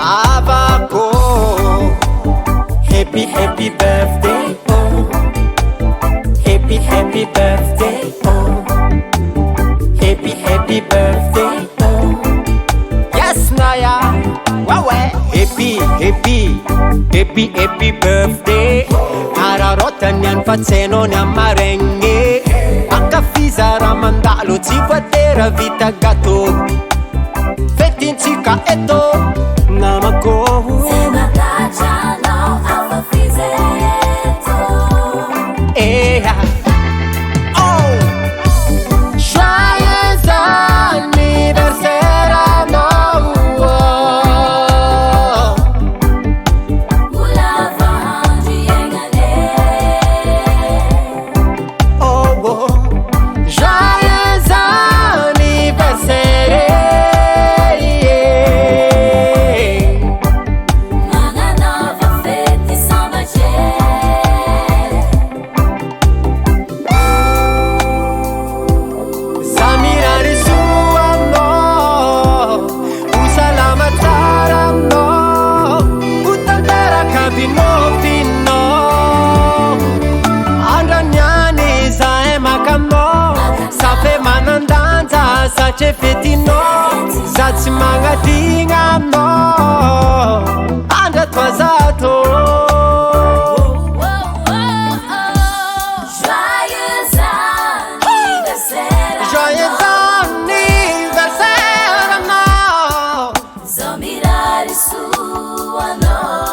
avako. Happy happy birthday oh. Happy happy birthday oh. Happy happy birthday oh. Yes Naya wawe. Happy happy happy happy birthday. Ararotany any fa tsenony amaregny. Ankafiza raha mandalo tsy voatera vita gâteau. Fetintsika eto namako. Sace fetino, saci magadigna no, anda atrasato. Joyeux anniversaire, Joyeux anniversaire no. Zomirare sua no.